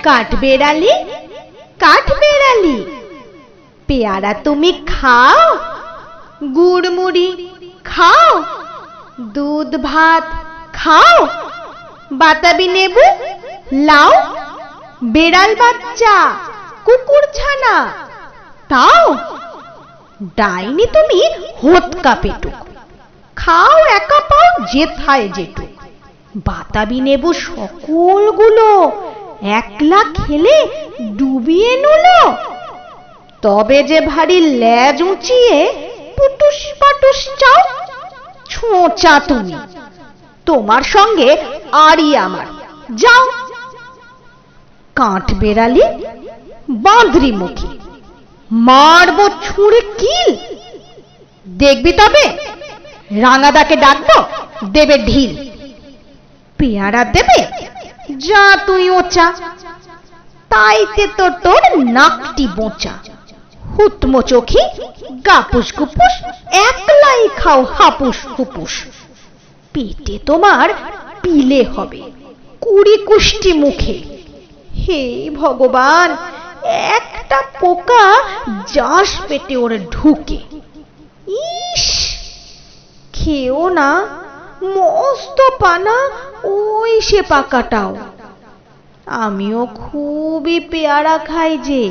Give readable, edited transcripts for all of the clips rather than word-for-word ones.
কাঠবেড়ালি, কাঠবেড়ালি, পেয়ারা তুমি খাও, গুড়মুড়ি খাও, দুধ ভাত খাও, বাতাবি লেবু, লাউ, বেড়াল বাচ্চা, কুকুর ছানা তাও? ডাইনি তুমি হোতকা পেটুক, খাও একা পাও যেথায় যেটুক। বাতাবি নেবু সকলগুলো একলা খেলে ডুবিয়ে নুলো, তবে যে ভারী লেজ উঁচিয়ে পুটুস পাটুস চাও। ছোঁচা তুমি, তোমার সঙ্গে আরই আমার, যাও। কাঠবেড়ালি বাঁদরি মুখী, মারবো ছুঁড়ে কিল। দেখবি তবে রাঙাদাকে ডাকবো, দেবে ঢিল। পেয়ারা দেবে, যা তুই ওচা, তাইতে তো তোর নাকটি বোঁচা। হুতমো চোখি গাপুস গুপুস, একলাই খাও হাপুস হুপুস। পেটে তোমার পিলে হবে, কুড়ি কুষ্টি মুখে। হে ভগবান, একটা পোকা যাস পেটে ওর ঢুকে। ইস, খেও না, মস্ত পানা ওই সে পাকাটাও। আমিও খুবই পেয়ারা খাই যে,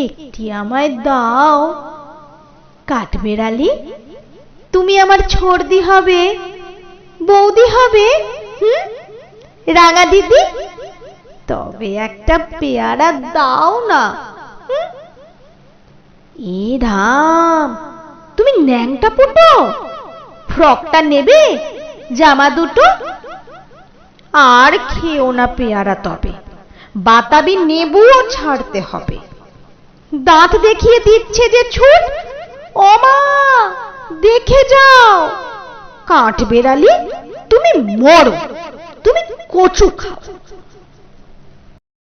একটি আমায় দাও। কাঠবেড়ালি, তুমি আমার ছর্দি হবে, বৌদি হবে, রাঙা দিদি, তবে একটা পেয়ারা দাও না। এ রাম, তুমি ন্যাংটা পুটো, ফ্রকটা নেবে, জামা দুটো? আর খেও না পেয়ারা তবে, বাতাবি নেবুও ছাড়তে হবে। দাঁত দেখিয়ে দিচ্ছে যে ছুট, ওমা দেখে যাও। কাঠবেড়ালি তুমি মরো, তুমি কচু খাও।